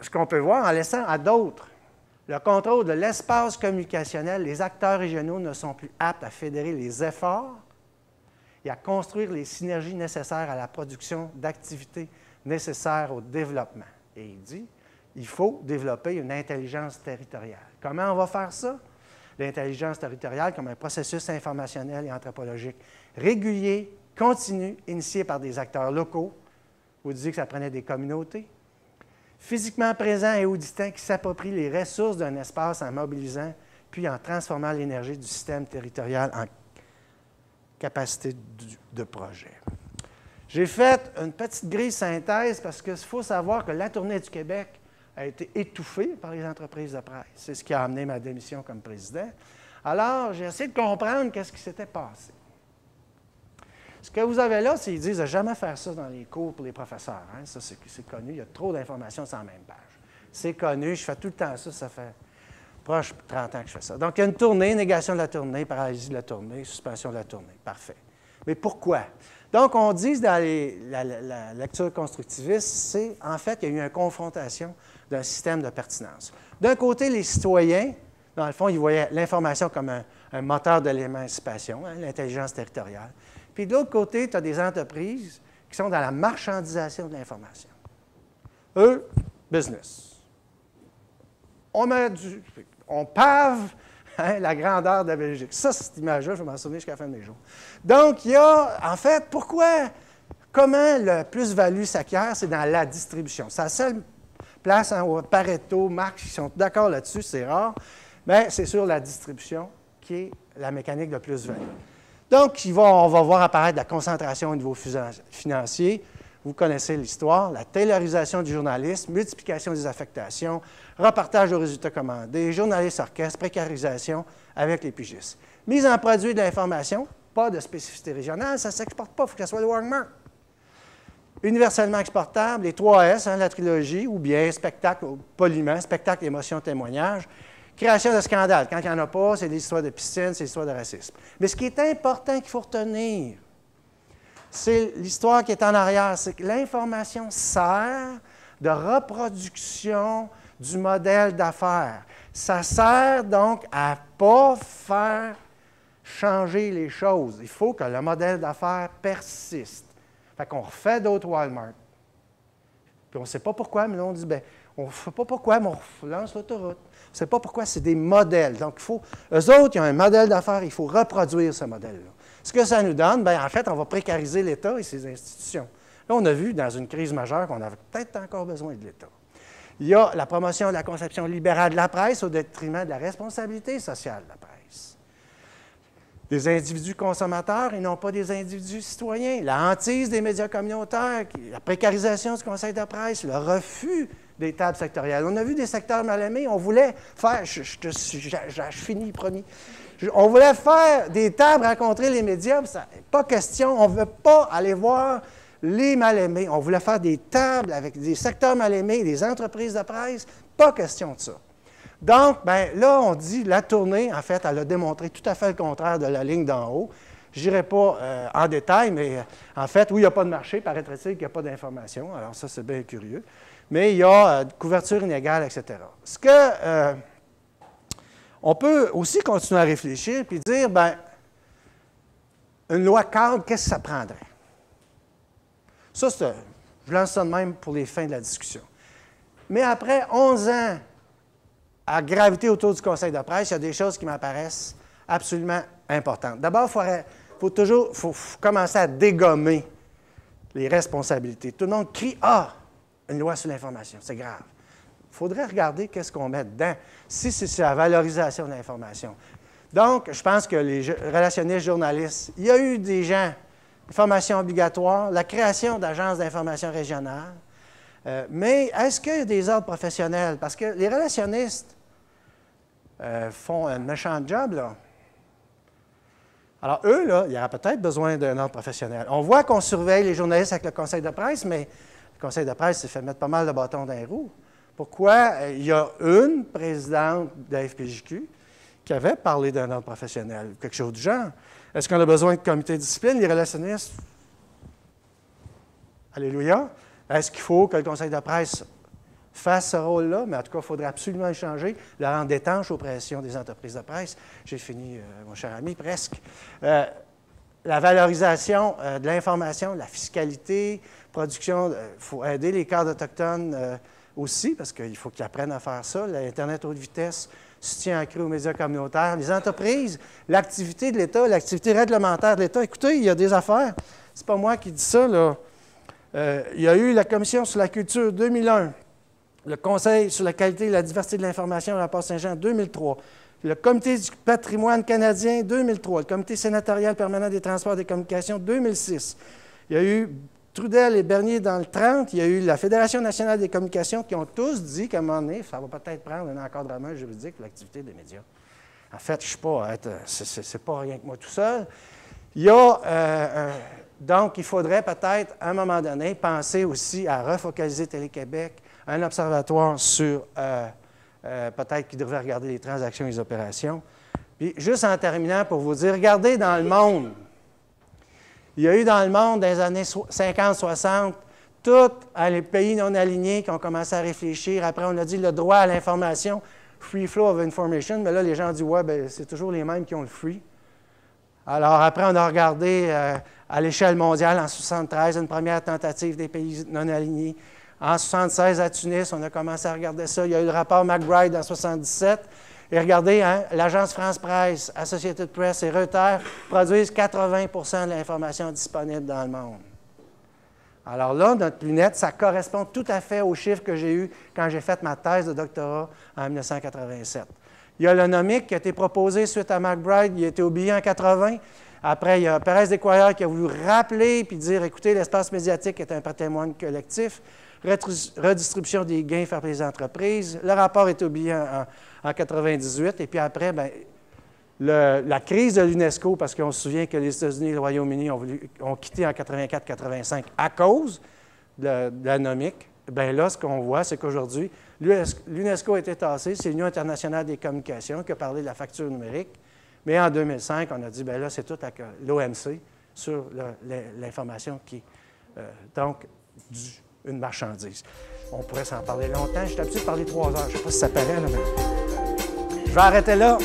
ce qu'on peut voir en laissant à d'autres le contrôle de l'espace communicationnel, les acteurs régionaux ne sont plus aptes à fédérer les efforts et à construire les synergies nécessaires à la production d'activités nécessaires au développement. Et il dit, il faut développer une intelligence territoriale. Comment on va faire ça? L'intelligence territoriale comme un processus informationnel et anthropologique régulier, continu, initié par des acteurs locaux. Vous disiez que ça prenait des communautés. Physiquement présents et auditants qui s'approprient les ressources d'un espace en mobilisant puis en transformant l'énergie du système territorial en capacité de projet. J'ai fait une petite grille synthèse parce qu'il faut savoir que la tournée du Québec a été étouffée par les entreprises de presse. C'est ce qui a amené ma démission comme président. Alors, j'ai essayé de comprendre qu'est-ce qui s'était passé. Ce que vous avez là, c'est qu'ils disent de jamais faire ça dans les cours pour les professeurs. Hein? Ça, c'est connu. Il y a trop d'informations sur la même page. C'est connu. Je fais tout le temps ça. Ça fait proche de 30 ans que je fais ça. Donc, il y a une tournée, négation de la tournée, paralysie de la tournée, suspension de la tournée. Parfait. Mais pourquoi? Donc, on dit dans la lecture constructiviste, c'est en fait qu'il y a eu une confrontation d'un système de pertinence. D'un côté, les citoyens, dans le fond, ils voyaient l'information comme un moteur de l'émancipation, hein, l'intelligence territoriale. Puis de l'autre côté, tu as des entreprises qui sont dans la marchandisation de l'information. Eux, business. On pave hein, la grandeur de la Belgique. Ça, cette image-là, je vais m'en souvenir jusqu'à la fin de mes jours. Donc, il y a, en fait, comment le plus-value s'acquiert, c'est dans la distribution. C'est la seule place, hein, Pareto, Marx, qui sont d'accord là-dessus, c'est rare, mais c'est sur la distribution qui est la mécanique de plus-value. Donc, on va voir apparaître la concentration au niveau financier. Vous connaissez l'histoire, la taylorisation du journalisme, multiplication des affectations, repartage aux résultats commandés, journalistes orchestre, précarisation avec les pigistes. Mise en produit de l'information, pas de spécificité régionale, ça ne s'exporte pas, il faut que ça soit le Walmart. Universellement exportable, les 3 S, hein, la trilogie, ou bien spectacle, poliment, spectacle, émotion, témoignage. Création de scandales. Quand il n'y en a pas, c'est des histoires de piscine, c'est des histoires de racisme. Mais ce qui est important qu'il faut retenir, c'est l'histoire qui est en arrière. C'est que l'information sert de reproduction du modèle d'affaires. Ça sert donc à ne pas faire changer les choses. Il faut que le modèle d'affaires persiste. Fait qu'on refait d'autres Walmart. Puis on ne sait pas pourquoi, mais là, on dit, bien, on ne sait pas pourquoi, mais on lance l'autoroute. On ne sait pas pourquoi, c'est des modèles. Donc, eux autres, ils ont un modèle d'affaires, il faut reproduire ce modèle-là. Ce que ça nous donne, bien, en fait, on va précariser l'État et ses institutions. Là, on a vu, dans une crise majeure, qu'on avait peut-être encore besoin de l'État. Il y a la promotion de la conception libérale de la presse au détriment de la responsabilité sociale de la presse. Des individus consommateurs et non pas des individus citoyens. La hantise des médias communautaires, la précarisation du conseil de presse, le refus des tables sectorielles. On a vu des secteurs mal aimés. On voulait faire, je finis, promis. On voulait faire des tables, rencontrer les médias, pas question. On ne veut pas aller voir les mal aimés. On voulait faire des tables avec des secteurs mal aimés, des entreprises de presse. Pas question de ça. Donc, bien, là, on dit, la tournée, en fait, elle a démontré tout à fait le contraire de la ligne d'en haut. Je n'irai pas en détail, mais en fait, oui, il n'y a pas de marché, paraîtrait-il qu'il n'y a pas d'information. Alors ça, c'est bien curieux. Mais il y a couverture inégale, etc. Ce que on peut aussi continuer à réfléchir puis dire, bien, une loi cadre, qu'est-ce que ça prendrait? Ça, je lance ça de même pour les fins de la discussion. Mais après 11 ans à graviter autour du conseil de presse, il y a des choses qui m'apparaissent absolument importantes. D'abord, il faut commencer à dégommer les responsabilités. Tout le monde crie « Ah! Une loi sur l'information, c'est grave. » Il faudrait regarder qu'est-ce qu'on met dedans, si c'est la valorisation de l'information. Donc, je pense que les relationnistes journalistes, il y a eu des gens, formation obligatoire, la création d'agences d'information régionales, mais est-ce qu'il y a des ordres professionnels? Parce que les relationnistes font un méchant job, là. Alors, eux, là, il y aura peut-être besoin d'un ordre professionnel. On voit qu'on surveille les journalistes avec le conseil de presse, mais le conseil de presse s'est fait mettre pas mal de bâtons dans les roues. Pourquoi? Il y a une présidente de la FPJQ qui avait parlé d'un ordre professionnel, quelque chose du genre. Est-ce qu'on a besoin de comité de discipline, les relationnistes? Alléluia. Est-ce qu'il faut que le conseil de presse fasse ce rôle-là, mais en tout cas, il faudrait absolument le changer, le rendre étanche aux pressions des entreprises de presse. J'ai fini, mon cher ami, presque. La valorisation de l'information, la fiscalité, production, il faut aider les cadres autochtones aussi, parce qu'il faut qu'ils apprennent à faire ça. L'Internet haute vitesse, soutien accru aux médias communautaires. Les entreprises, l'activité de l'État, l'activité réglementaire de l'État. Écoutez, il y a des affaires. C'est pas moi qui dis ça, là. Il y a eu la Commission sur la culture 2001, le Conseil sur la qualité et la diversité de l'information, rapport Saint-Jean 2003, le Comité du patrimoine canadien 2003, le Comité sénatorial permanent des transports et des communications 2006. Il y a eu Trudel et Bernier dans le 30, il y a eu la Fédération nationale des communications qui ont tous dit qu'à un moment donné, ça va peut-être prendre un encadrement juridique pour l'activité des médias. En fait, je ne suis pas c'est pas rien que moi tout seul. Il y a donc, il faudrait peut-être, à un moment donné, penser aussi à refocaliser Télé-Québec, un observatoire sur peut-être qui devrait regarder les transactions et les opérations. Puis, juste en terminant, pour vous dire, regardez dans le monde. Il y a eu dans le monde, dans les années 50-60, tous les pays non alignés qui ont commencé à réfléchir. Après, on a dit le droit à l'information, free flow of information. Mais là, les gens ont dit, ouais, bien, c'est toujours les mêmes qui ont le free. Alors, après, on a regardé à l'échelle mondiale, en 1973, une première tentative des pays non alignés. En 1976, à Tunis, on a commencé à regarder ça. Il y a eu le rapport McBride en 1977. Et regardez, hein, l'Agence France-Presse, Associated Press et Reuters produisent 80 de l'information disponible dans le monde. Alors là, notre lunette, ça correspond tout à fait aux chiffres que j'ai eus quand j'ai fait ma thèse de doctorat en 1987. Il y a le nomic qui a été proposé suite à McBride, il a été oublié en 80. Après, il y a Pérez Descoyères qui a voulu rappeler puis dire, écoutez, l'espace médiatique est un patrimoine collectif, redistribution des gains par les entreprises. Le rapport est oublié en 98. Et puis après, bien, la crise de l'UNESCO, parce qu'on se souvient que les États-Unis et le Royaume-Uni ont quitté en 84-85 à cause de la nomic. Bien là, ce qu'on voit, c'est qu'aujourd'hui, l'UNESCO a été tassée, c'est l'Union internationale des communications qui a parlé de la facture numérique. Mais en 2005, on a dit, bien là, c'est tout l'OMC sur l'information qui est donc une marchandise. On pourrait s'en parler longtemps. Je suis habitué de parler 3 heures. Je ne sais pas si ça paraît, là, mais je vais arrêter là.